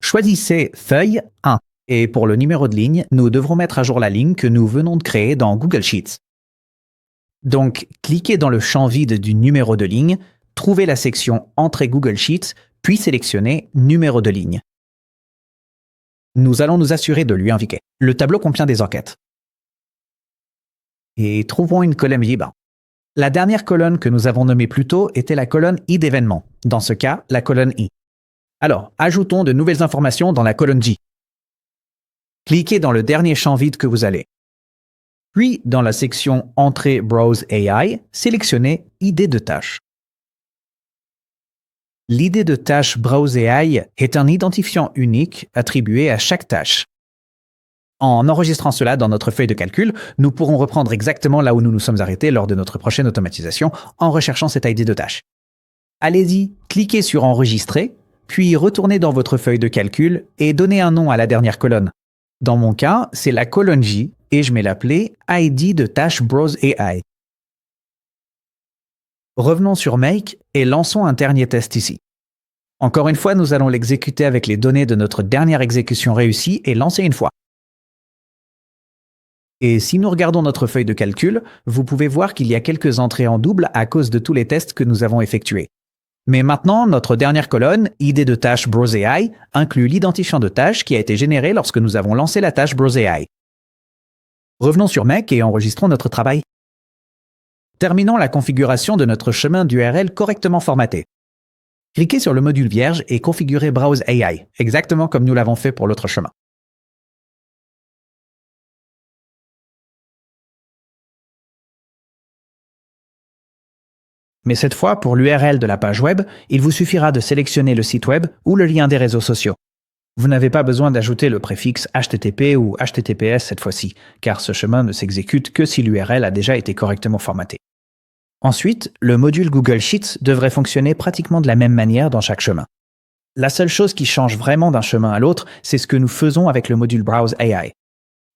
Choisissez Feuille 1 et pour le numéro de ligne, nous devrons mettre à jour la ligne que nous venons de créer dans Google Sheets. Donc, cliquez dans le champ vide du numéro de ligne, trouvez la section Entrée Google Sheets, puis sélectionnez Numéro de ligne. Nous allons nous assurer de lui indiquer. Le tableau contient des enquêtes. Et trouvons une colonne libre. La dernière colonne que nous avons nommée plus tôt était la colonne I d'événement. Dans ce cas, la colonne I. Alors, ajoutons de nouvelles informations dans la colonne J. Cliquez dans le dernier champ vide que vous allez. Puis, dans la section Entrée Browse AI, sélectionnez ID de tâche. L'ID de tâche Browse AI est un identifiant unique attribué à chaque tâche. En enregistrant cela dans notre feuille de calcul, nous pourrons reprendre exactement là où nous nous sommes arrêtés lors de notre prochaine automatisation en recherchant cet ID de tâche. Allez-y, cliquez sur Enregistrer, puis retournez dans votre feuille de calcul et donnez un nom à la dernière colonne. Dans mon cas, c'est la colonne J et je vais l'appeler ID de tâche Browse AI. Revenons sur Make et lançons un dernier test ici. Encore une fois, nous allons l'exécuter avec les données de notre dernière exécution réussie et lancer une fois. Et si nous regardons notre feuille de calcul, vous pouvez voir qu'il y a quelques entrées en double à cause de tous les tests que nous avons effectués. Mais maintenant, notre dernière colonne, ID de tâche Browse AI, inclut l'identifiant de tâche qui a été généré lorsque nous avons lancé la tâche Browse AI. Revenons sur Make et enregistrons notre travail. Terminons la configuration de notre chemin d'URL correctement formaté. Cliquez sur le module vierge et configurez Browse AI, exactement comme nous l'avons fait pour l'autre chemin. Mais cette fois, pour l'URL de la page web, il vous suffira de sélectionner le site web ou le lien des réseaux sociaux. Vous n'avez pas besoin d'ajouter le préfixe HTTP ou HTTPS cette fois-ci, car ce chemin ne s'exécute que si l'URL a déjà été correctement formaté. Ensuite, le module Google Sheets devrait fonctionner pratiquement de la même manière dans chaque chemin. La seule chose qui change vraiment d'un chemin à l'autre, c'est ce que nous faisons avec le module Browse AI.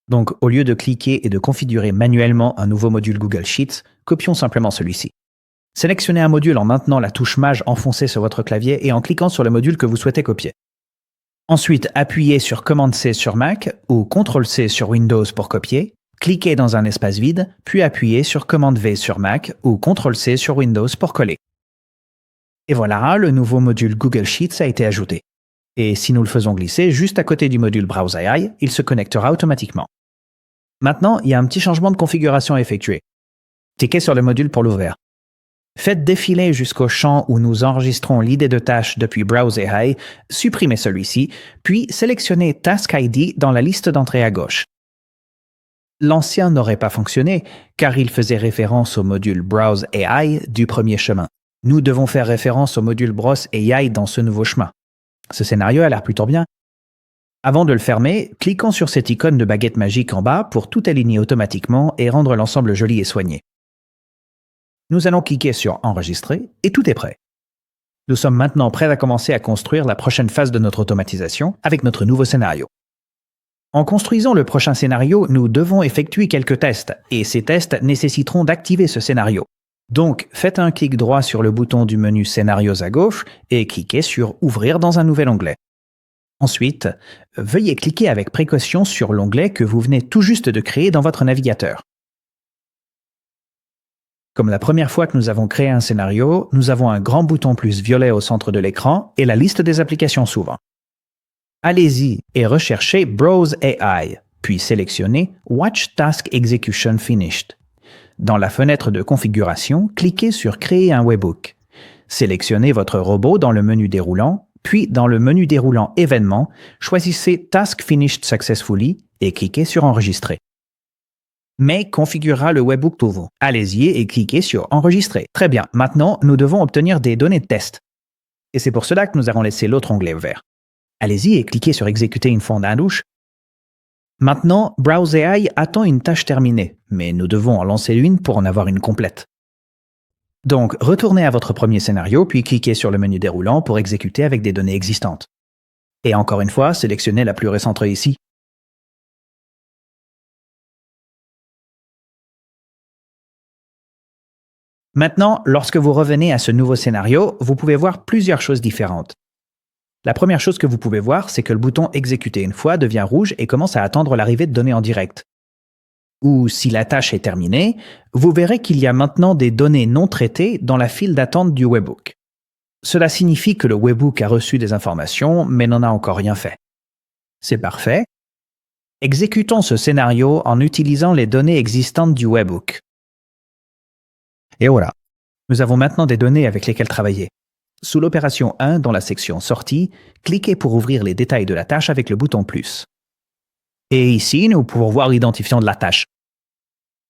Donc, au lieu de cliquer et de configurer manuellement un nouveau module Google Sheets, copions simplement celui-ci. Sélectionnez un module en maintenant la touche Maj enfoncée sur votre clavier et en cliquant sur le module que vous souhaitez copier. Ensuite, appuyez sur Command-C sur Mac ou Ctrl-C sur Windows pour copier, cliquez dans un espace vide, puis appuyez sur Command-V sur Mac ou Ctrl-C sur Windows pour coller. Et voilà, le nouveau module Google Sheets a été ajouté. Et si nous le faisons glisser juste à côté du module Browse AI, il se connectera automatiquement. Maintenant, il y a un petit changement de configuration à effectuer. Cliquez sur le module pour l'ouvrir. Faites défiler jusqu'au champ où nous enregistrons l'ID de tâche depuis Browse AI, supprimez celui-ci, puis sélectionnez Task ID dans la liste d'entrée à gauche. L'ancien n'aurait pas fonctionné, car il faisait référence au module Browse AI du premier chemin. Nous devons faire référence au module Browse AI dans ce nouveau chemin. Ce scénario a l'air plutôt bien. Avant de le fermer, cliquons sur cette icône de baguette magique en bas pour tout aligner automatiquement et rendre l'ensemble joli et soigné. Nous allons cliquer sur Enregistrer et tout est prêt. Nous sommes maintenant prêts à commencer à construire la prochaine phase de notre automatisation avec notre nouveau scénario. En construisant le prochain scénario, nous devons effectuer quelques tests, et ces tests nécessiteront d'activer ce scénario. Donc, faites un clic droit sur le bouton du menu Scénarios à gauche et cliquez sur Ouvrir dans un nouvel onglet. Ensuite, veuillez cliquer avec précaution sur l'onglet que vous venez tout juste de créer dans votre navigateur. Comme la première fois que nous avons créé un scénario, nous avons un grand bouton plus violet au centre de l'écran et la liste des applications s'ouvre. Allez-y et recherchez Browse AI, puis sélectionnez Watch Task Execution Finished. Dans la fenêtre de configuration, cliquez sur Créer un webhook. Sélectionnez votre robot dans le menu déroulant, puis dans le menu déroulant Événements, choisissez Task Finished Successfully et cliquez sur Enregistrer. Mais configurera le webhook pour vous. Allez-y et cliquez sur Enregistrer. Très bien, maintenant nous devons obtenir des données de test. Et c'est pour cela que nous avons laissé l'autre onglet ouvert. Allez-y et cliquez sur Exécuter une fonte à douche. Maintenant, Browse AI attend une tâche terminée, mais nous devons en lancer une pour en avoir une complète. Donc, retournez à votre premier scénario, puis cliquez sur le menu déroulant pour exécuter avec des données existantes. Et encore une fois, sélectionnez la plus récente ici. Maintenant, lorsque vous revenez à ce nouveau scénario, vous pouvez voir plusieurs choses différentes. La première chose que vous pouvez voir, c'est que le bouton « Exécuter une fois » devient rouge et commence à attendre l'arrivée de données en direct. Ou si la tâche est terminée, vous verrez qu'il y a maintenant des données non traitées dans la file d'attente du webhook. Cela signifie que le webhook a reçu des informations, mais n'en a encore rien fait. C'est parfait. Exécutons ce scénario en utilisant les données existantes du webhook. Et voilà, nous avons maintenant des données avec lesquelles travailler. Sous l'opération 1, dans la section Sortie, cliquez pour ouvrir les détails de la tâche avec le bouton plus. Et ici, nous pouvons voir l'identifiant de la tâche.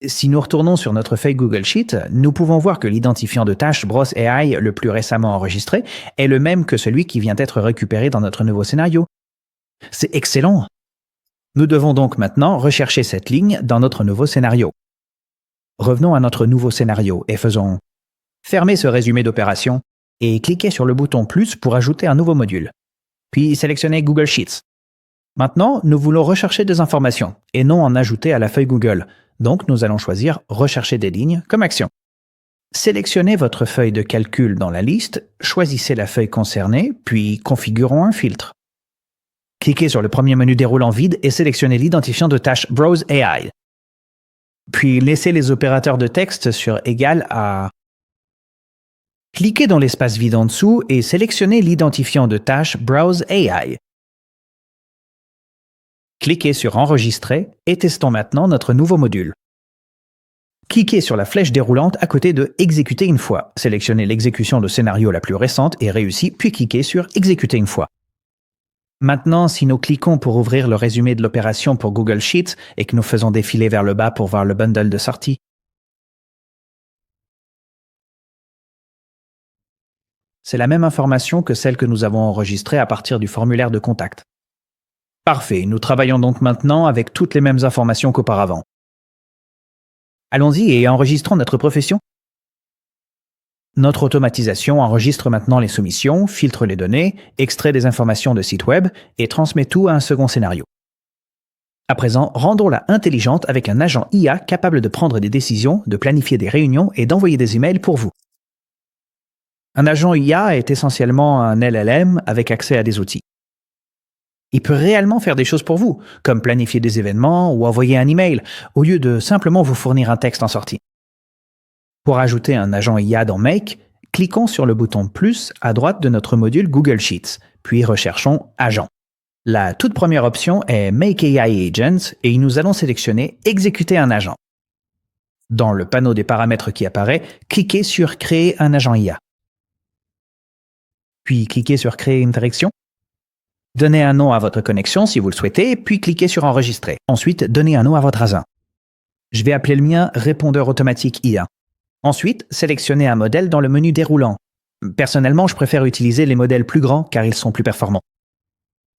Si nous retournons sur notre feuille Google Sheet, nous pouvons voir que l'identifiant de tâche Browse AI le plus récemment enregistré est le même que celui qui vient d'être récupéré dans notre nouveau scénario. C'est excellent! Nous devons donc maintenant rechercher cette ligne dans notre nouveau scénario. Revenons à notre nouveau scénario et faisons fermer ce résumé d'opération et cliquez sur le bouton plus pour ajouter un nouveau module. Puis sélectionnez Google Sheets. Maintenant, nous voulons rechercher des informations et non en ajouter à la feuille Google. Donc, nous allons choisir Rechercher des lignes comme action. Sélectionnez votre feuille de calcul dans la liste, choisissez la feuille concernée, puis configurons un filtre. Cliquez sur le premier menu déroulant vide et sélectionnez l'identifiant de tâche Browse AI. Puis laissez les opérateurs de texte sur égal à... Cliquez dans l'espace vide en dessous et sélectionnez l'identifiant de tâche Browse AI. Cliquez sur Enregistrer et testons maintenant notre nouveau module. Cliquez sur la flèche déroulante à côté de Exécuter une fois. Sélectionnez l'exécution de scénario la plus récente et réussie, puis cliquez sur Exécuter une fois. Maintenant, si nous cliquons pour ouvrir le résumé de l'opération pour Google Sheets et que nous faisons défiler vers le bas pour voir le bundle de sortie, c'est la même information que celle que nous avons enregistrée à partir du formulaire de contact. Parfait, nous travaillons donc maintenant avec toutes les mêmes informations qu'auparavant. Allons-y et enregistrons notre profession. Notre automatisation enregistre maintenant les soumissions, filtre les données, extrait des informations de site web et transmet tout à un second scénario. À présent, rendons-la intelligente avec un agent IA capable de prendre des décisions, de planifier des réunions et d'envoyer des emails pour vous. Un agent IA est essentiellement un LLM avec accès à des outils. Il peut réellement faire des choses pour vous, comme planifier des événements ou envoyer un email, au lieu de simplement vous fournir un texte en sortie. Pour ajouter un agent IA dans Make, cliquons sur le bouton plus à droite de notre module Google Sheets, puis recherchons Agent. La toute première option est Make AI Agents et nous allons sélectionner Exécuter un agent. Dans le panneau des paramètres qui apparaît, cliquez sur Créer un agent IA. Puis cliquez sur Créer une direction. Donnez un nom à votre connexion si vous le souhaitez, puis cliquez sur Enregistrer. Ensuite, donnez un nom à votre agent. Je vais appeler le mien Répondeur automatique IA. Ensuite, sélectionnez un modèle dans le menu déroulant. Personnellement, je préfère utiliser les modèles plus grands car ils sont plus performants.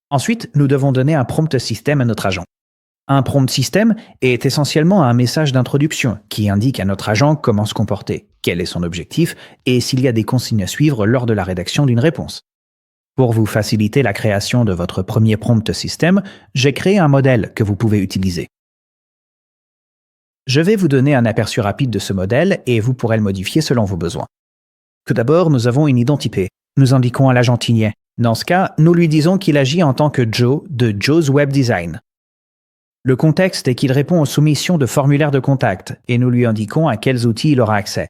Ensuite, nous devons donner un prompt système à notre agent. Un prompt système est essentiellement un message d'introduction qui indique à notre agent comment se comporter. quel est son objectif et s'il y a des consignes à suivre lors de la rédaction d'une réponse. Pour vous faciliter la création de votre premier prompt système, j'ai créé un modèle que vous pouvez utiliser. Je vais vous donner un aperçu rapide de ce modèle et vous pourrez le modifier selon vos besoins. Tout d'abord, nous avons une identité. Nous indiquons à l'agent Tignet. Dans ce cas, nous lui disons qu'il agit en tant que Joe de Joe's Web Design. Le contexte est qu'il répond aux soumissions de formulaires de contact et nous lui indiquons à quels outils il aura accès.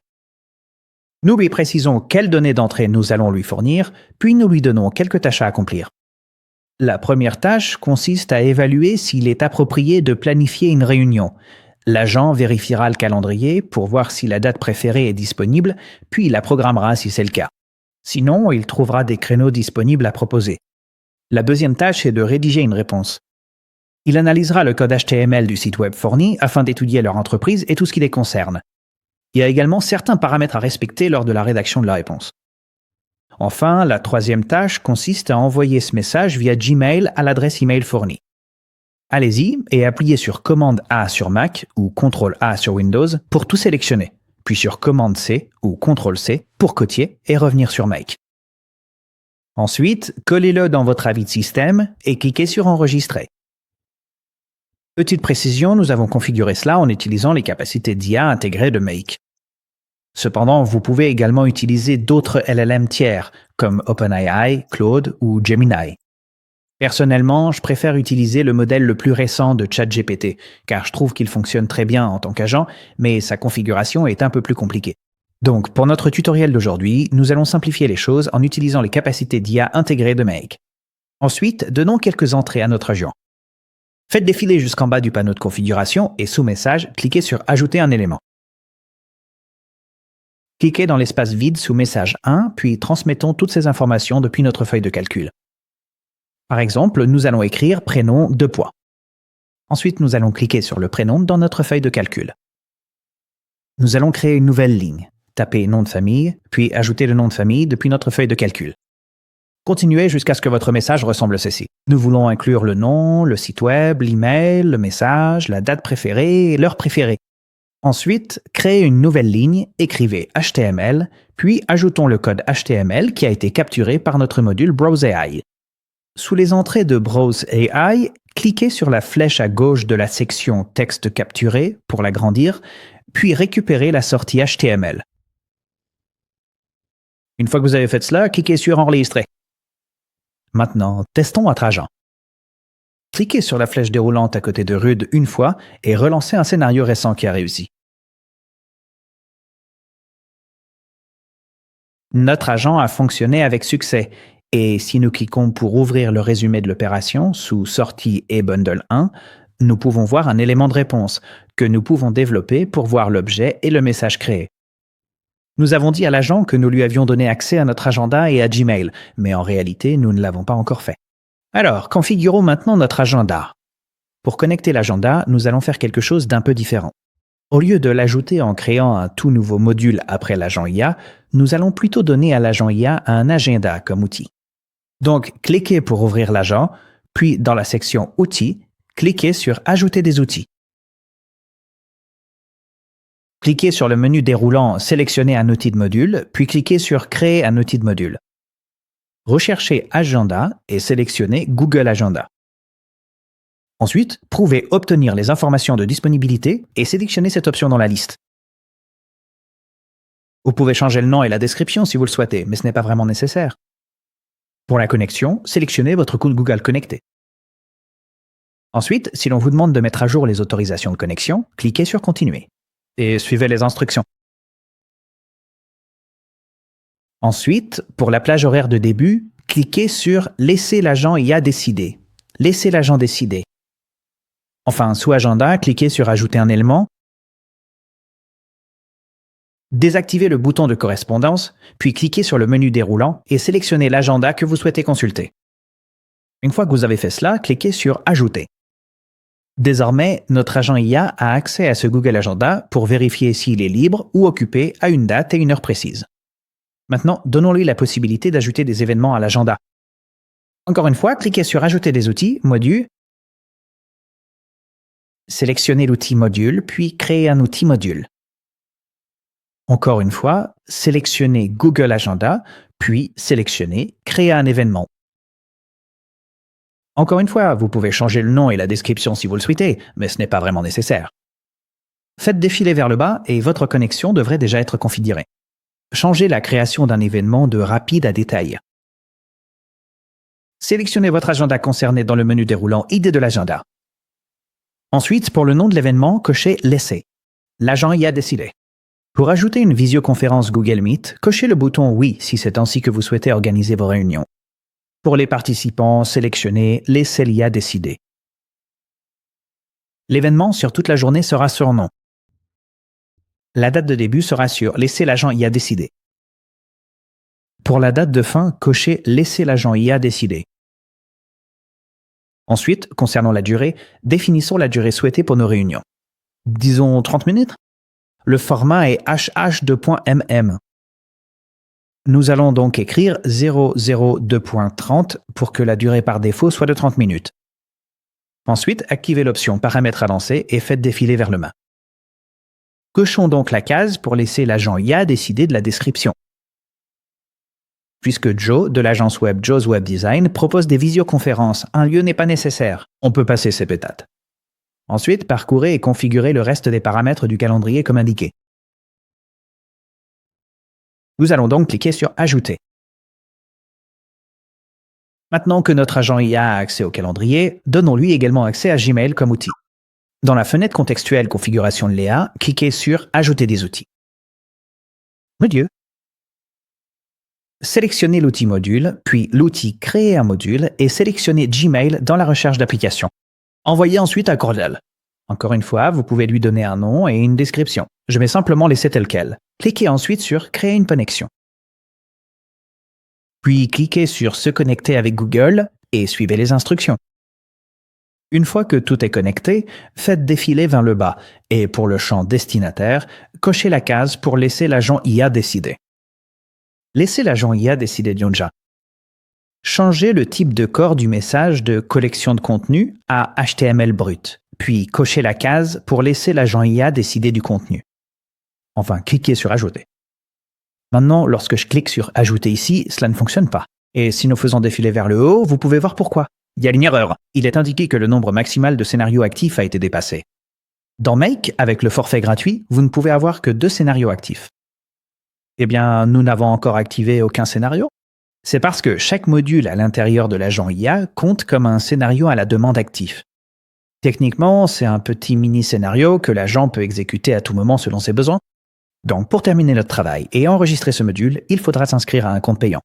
Nous lui précisons quelles données d'entrée nous allons lui fournir, puis nous lui donnons quelques tâches à accomplir. La première tâche consiste à évaluer s'il est approprié de planifier une réunion. L'agent vérifiera le calendrier pour voir si la date préférée est disponible, puis il la programmera si c'est le cas. Sinon, il trouvera des créneaux disponibles à proposer. La deuxième tâche est de rédiger une réponse. Il analysera le code HTML du site web fourni afin d'étudier leur entreprise et tout ce qui les concerne. Il y a également certains paramètres à respecter lors de la rédaction de la réponse. Enfin, la troisième tâche consiste à envoyer ce message via Gmail à l'adresse email fournie. Allez-y et appuyez sur Commande A sur Mac ou Ctrl A sur Windows pour tout sélectionner, puis sur Commande C ou Ctrl C pour copier et revenir sur Make. Ensuite, collez-le dans votre avis de système et cliquez sur Enregistrer. Petite précision, nous avons configuré cela en utilisant les capacités d'IA intégrées de Make. Cependant, vous pouvez également utiliser d'autres LLM tiers, comme OpenAI, Claude ou Gemini. Personnellement, je préfère utiliser le modèle le plus récent de ChatGPT, car je trouve qu'il fonctionne très bien en tant qu'agent, mais sa configuration est un peu plus compliquée. Donc, pour notre tutoriel d'aujourd'hui, nous allons simplifier les choses en utilisant les capacités d'IA intégrées de Make. Ensuite, donnons quelques entrées à notre agent. Faites défiler jusqu'en bas du panneau de configuration et sous Message, cliquez sur Ajouter un élément. Cliquez dans l'espace vide sous Message 1, puis transmettons toutes ces informations depuis notre feuille de calcul. Par exemple, nous allons écrire prénom . Ensuite, nous allons cliquer sur le prénom dans notre feuille de calcul. Nous allons créer une nouvelle ligne. Tapez nom de famille, puis ajouter le nom de famille depuis notre feuille de calcul. Continuez jusqu'à ce que votre message ressemble à ceci. Nous voulons inclure le nom, le site web, l'email, le message, la date préférée et l'heure préférée. Ensuite, créez une nouvelle ligne, écrivez HTML, puis ajoutons le code HTML qui a été capturé par notre module Browse AI. Sous les entrées de Browse AI, cliquez sur la flèche à gauche de la section Texte capturé pour l'agrandir, puis récupérez la sortie HTML. Une fois que vous avez fait cela, cliquez sur Enregistrer. Maintenant, testons votre agent. Cliquez sur la flèche déroulante à côté de Rude une fois et relancez un scénario récent qui a réussi. Notre agent a fonctionné avec succès et si nous cliquons pour ouvrir le résumé de l'opération sous Sortie et Bundle 1, nous pouvons voir un élément de réponse que nous pouvons développer pour voir l'objet et le message créé. Nous avons dit à l'agent que nous lui avions donné accès à notre agenda et à Gmail, mais en réalité, nous ne l'avons pas encore fait. Alors, configurons maintenant notre agenda. Pour connecter l'agenda, nous allons faire quelque chose d'un peu différent. Au lieu de l'ajouter en créant un tout nouveau module après l'agent IA, nous allons plutôt donner à l'agent IA un agenda comme outil. Donc, cliquez pour ouvrir l'agent, puis dans la section Outils, cliquez sur Ajouter des outils. Cliquez sur le menu déroulant Sélectionnez un outil de module, puis cliquez sur Créer un outil de module. Recherchez Agenda et sélectionnez Google Agenda. Ensuite, prouvez Obtenir les informations de disponibilité et sélectionnez cette option dans la liste. Vous pouvez changer le nom et la description si vous le souhaitez, mais ce n'est pas vraiment nécessaire. Pour la connexion, sélectionnez votre compte Google connecté. Ensuite, si l'on vous demande de mettre à jour les autorisations de connexion, cliquez sur Continuer et suivez les instructions. Ensuite, pour la plage horaire de début, cliquez sur Laissez l'agent IA décider. Laissez l'agent décider. Enfin, sous Agenda, cliquez sur Ajouter un élément. Désactivez le bouton de correspondance, puis cliquez sur le menu déroulant et sélectionnez l'agenda que vous souhaitez consulter. Une fois que vous avez fait cela, cliquez sur Ajouter. Désormais, notre agent IA a accès à ce Google Agenda pour vérifier s'il est libre ou occupé à une date et une heure précise. Maintenant, donnons-lui la possibilité d'ajouter des événements à l'agenda. Encore une fois, cliquez sur Ajouter des outils, module. Sélectionnez l'outil module, puis créez un outil module. Encore une fois, sélectionnez Google Agenda, puis sélectionnez Créer un événement. Encore une fois, vous pouvez changer le nom et la description si vous le souhaitez, mais ce n'est pas vraiment nécessaire. Faites défiler vers le bas et votre connexion devrait déjà être configurée. Changez la création d'un événement de rapide à détail. Sélectionnez votre agenda concerné dans le menu déroulant Idée de l'agenda. Ensuite, pour le nom de l'événement, cochez Laisser. L'agent y a décidé. Pour ajouter une visioconférence Google Meet, cochez le bouton Oui si c'est ainsi que vous souhaitez organiser vos réunions. Pour les participants, sélectionnez Laissez l'IA décider. L'événement sur toute la journée sera sur nom. La date de début sera sur Laissez l'agent y a décider. Pour la date de fin, cochez Laissez l'agent y a décider. Ensuite, concernant la durée, définissons la durée souhaitée pour nos réunions. Disons 30 minutes. Le format est HH2.mm. Nous allons donc écrire 002.30 pour que la durée par défaut soit de 30 minutes. Ensuite, activez l'option Paramètres à lancer et faites défiler vers le bas. Cochons donc la case pour laisser l'agent IA décider de la description. Puisque Joe, de l'agence web Joe's Web Design, propose des visioconférences, un lieu n'est pas nécessaire. On peut passer ces pétates. Ensuite, parcourez et configurez le reste des paramètres du calendrier comme indiqué. Nous allons donc cliquer sur Ajouter. Maintenant que notre agent IA a accès au calendrier, donnons-lui également accès à Gmail comme outil. Dans la fenêtre contextuelle Configuration de Léa, cliquez sur Ajouter des outils. Mon Dieu! Sélectionnez l'outil module, puis l'outil Créer un module et sélectionnez Gmail dans la recherche d'application. Envoyez ensuite un courriel. Encore une fois, vous pouvez lui donner un nom et une description. Je vais simplement laisser tel quel. Cliquez ensuite sur Créer une connexion. Puis cliquez sur Se connecter avec Google et suivez les instructions. Une fois que tout est connecté, faites défiler vers le bas et pour le champ destinataire, cochez la case pour laisser l'agent IA décider. Laissez l'agent IA décider Dionja. Changez le type de corps du message de collection de contenu à HTML brut, puis cochez la case pour laisser l'agent IA décider du contenu. Enfin, cliquez sur Ajouter. Maintenant, lorsque je clique sur Ajouter ici, cela ne fonctionne pas. Et si nous faisons défiler vers le haut, vous pouvez voir pourquoi. Il y a une erreur. Il est indiqué que le nombre maximal de scénarios actifs a été dépassé. Dans Make, avec le forfait gratuit, vous ne pouvez avoir que 2 scénarios actifs. Eh bien, nous n'avons encore activé aucun scénario. C'est parce que chaque module à l'intérieur de l'agent IA compte comme un scénario à la demande actif. Techniquement, c'est un petit mini-scénario que l'agent peut exécuter à tout moment selon ses besoins. Donc, pour terminer notre travail et enregistrer ce module, il faudra s'inscrire à un compte payant.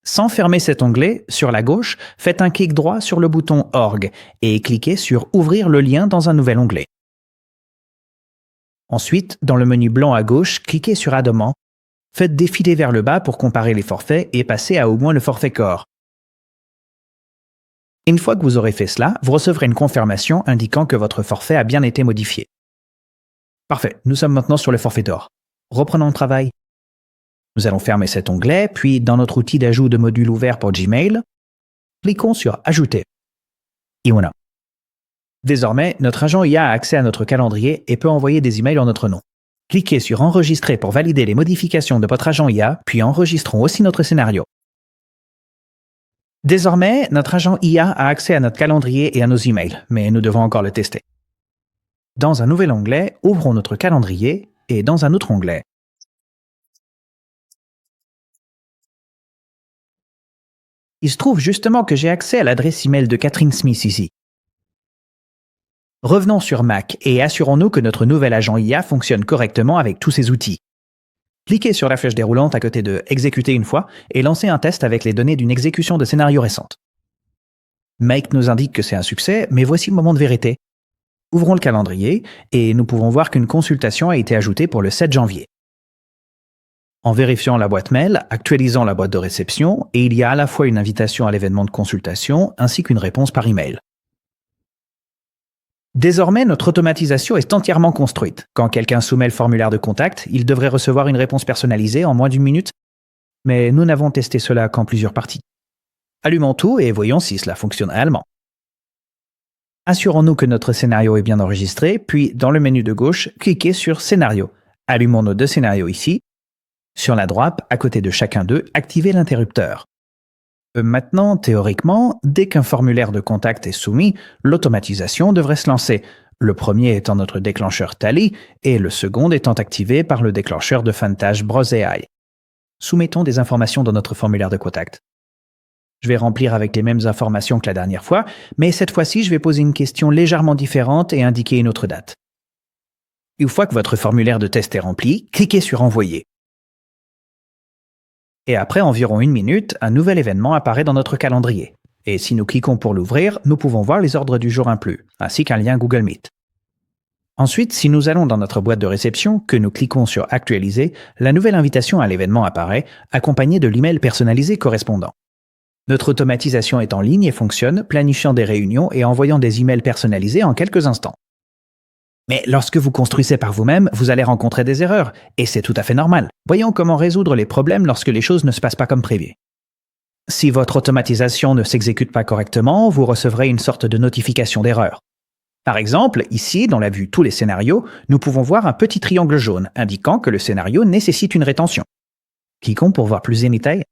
Sans fermer cet onglet, sur la gauche, faites un clic droit sur le bouton Org et cliquez sur Ouvrir le lien dans un nouvel onglet. Ensuite, dans le menu blanc à gauche, cliquez sur Abonnement. Faites défiler vers le bas pour comparer les forfaits et passer à au moins le forfait Core. Une fois que vous aurez fait cela, vous recevrez une confirmation indiquant que votre forfait a bien été modifié. Parfait, nous sommes maintenant sur le forfait d'or. Reprenons le travail. Nous allons fermer cet onglet, puis dans notre outil d'ajout de modules ouverts pour Gmail, cliquons sur Ajouter. Et voilà. Désormais, notre agent IA a accès à notre calendrier et peut envoyer des emails en notre nom. Cliquez sur Enregistrer pour valider les modifications de votre agent IA, puis enregistrons aussi notre scénario. Désormais, notre agent IA a accès à notre calendrier et à nos emails, mais nous devons encore le tester. Dans un nouvel onglet, ouvrons notre calendrier et dans un autre onglet, il se trouve justement que j'ai accès à l'adresse email de Catherine Smith ici. Revenons sur Mac et assurons-nous que notre nouvel agent IA fonctionne correctement avec tous ses outils. Cliquez sur la flèche déroulante à côté de Exécuter une fois et lancez un test avec les données d'une exécution de scénario récente. Make nous indique que c'est un succès, mais voici le moment de vérité. Ouvrons le calendrier et nous pouvons voir qu'une consultation a été ajoutée pour le 7 janvier. En vérifiant la boîte mail, actualisons la boîte de réception et il y a à la fois une invitation à l'événement de consultation ainsi qu'une réponse par email. Désormais, notre automatisation est entièrement construite. Quand quelqu'un soumet le formulaire de contact, il devrait recevoir une réponse personnalisée en moins d'1 minute. Mais nous n'avons testé cela qu'en plusieurs parties. Allumons tout et voyons si cela fonctionne réellement. Assurons-nous que notre scénario est bien enregistré, puis dans le menu de gauche, cliquez sur Scénario. Allumons nos deux scénarios ici. Sur la droite, à côté de chacun d'eux, activez l'interrupteur. Maintenant, théoriquement, dès qu'un formulaire de contact est soumis, l'automatisation devrait se lancer, le premier étant notre déclencheur Tally et le second étant activé par le déclencheur de Fantage Browse AI. Soumettons des informations dans notre formulaire de contact. Je vais remplir avec les mêmes informations que la dernière fois, mais cette fois-ci, je vais poser une question légèrement différente et indiquer une autre date. Une fois que votre formulaire de test est rempli, cliquez sur Envoyer. Et après environ 1 minute, un nouvel événement apparaît dans notre calendrier. Et si nous cliquons pour l'ouvrir, nous pouvons voir les ordres du jour inclus, ainsi qu'un lien Google Meet. Ensuite, si nous allons dans notre boîte de réception, que nous cliquons sur Actualiser, la nouvelle invitation à l'événement apparaît, accompagnée de l'email personnalisé correspondant. Notre automatisation est en ligne et fonctionne, planifiant des réunions et envoyant des emails personnalisés en quelques instants. Mais lorsque vous construisez par vous-même, vous allez rencontrer des erreurs, et c'est tout à fait normal. Voyons comment résoudre les problèmes lorsque les choses ne se passent pas comme prévu. Si votre automatisation ne s'exécute pas correctement, vous recevrez une sorte de notification d'erreur. Par exemple, ici, dans la vue Tous les scénarios, nous pouvons voir un petit triangle jaune indiquant que le scénario nécessite une rétention. Cliquons pour voir plus en détail.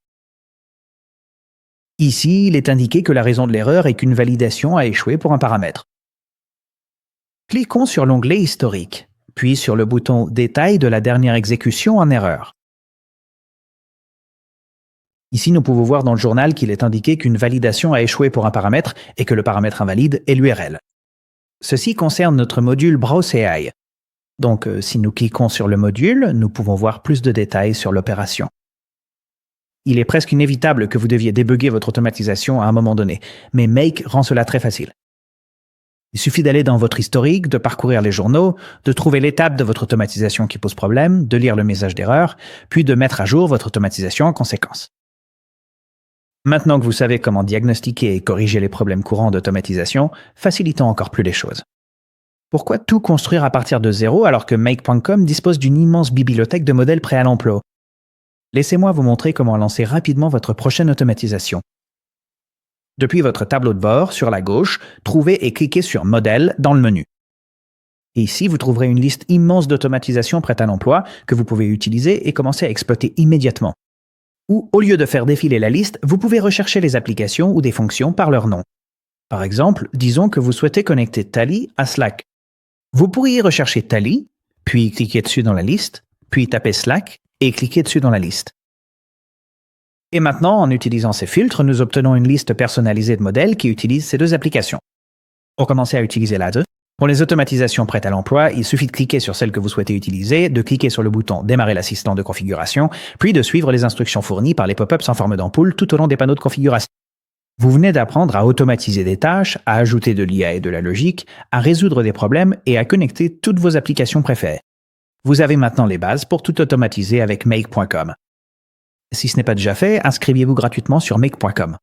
Ici, il est indiqué que la raison de l'erreur est qu'une validation a échoué pour un paramètre. Cliquons sur l'onglet Historique, puis sur le bouton Détail de la dernière exécution en erreur. Ici, nous pouvons voir dans le journal qu'il est indiqué qu'une validation a échoué pour un paramètre et que le paramètre invalide est l'URL. Ceci concerne notre module Browse AI. Donc, si nous cliquons sur le module, nous pouvons voir plus de détails sur l'opération. Il est presque inévitable que vous deviez débugger votre automatisation à un moment donné, mais Make rend cela très facile. Il suffit d'aller dans votre historique, de parcourir les journaux, de trouver l'étape de votre automatisation qui pose problème, de lire le message d'erreur, puis de mettre à jour votre automatisation en conséquence. Maintenant que vous savez comment diagnostiquer et corriger les problèmes courants d'automatisation, facilitons encore plus les choses. Pourquoi tout construire à partir de zéro alors que Make.com dispose d'une immense bibliothèque de modèles prêts à l'emploi? Laissez-moi vous montrer comment lancer rapidement votre prochaine automatisation. Depuis votre tableau de bord, sur la gauche, trouvez et cliquez sur Modèle dans le menu. Et ici, vous trouverez une liste immense d'automatisations prêtes à l'emploi que vous pouvez utiliser et commencer à exploiter immédiatement. Ou, au lieu de faire défiler la liste, vous pouvez rechercher les applications ou des fonctions par leur nom. Par exemple, disons que vous souhaitez connecter Tally à Slack. Vous pourriez rechercher Tally, puis cliquer dessus dans la liste, puis taper Slack et cliquer dessus dans la liste. Et maintenant, en utilisant ces filtres, nous obtenons une liste personnalisée de modèles qui utilisent ces deux applications. Pour commencer à utiliser la 2, pour les automatisations prêtes à l'emploi, il suffit de cliquer sur celle que vous souhaitez utiliser, de cliquer sur le bouton Démarrer l'assistant de configuration, puis de suivre les instructions fournies par les pop-ups en forme d'ampoule tout au long des panneaux de configuration. Vous venez d'apprendre à automatiser des tâches, à ajouter de l'IA et de la logique, à résoudre des problèmes et à connecter toutes vos applications préférées. Vous avez maintenant les bases pour tout automatiser avec Make.com. Si ce n'est pas déjà fait, inscrivez-vous gratuitement sur Make.com.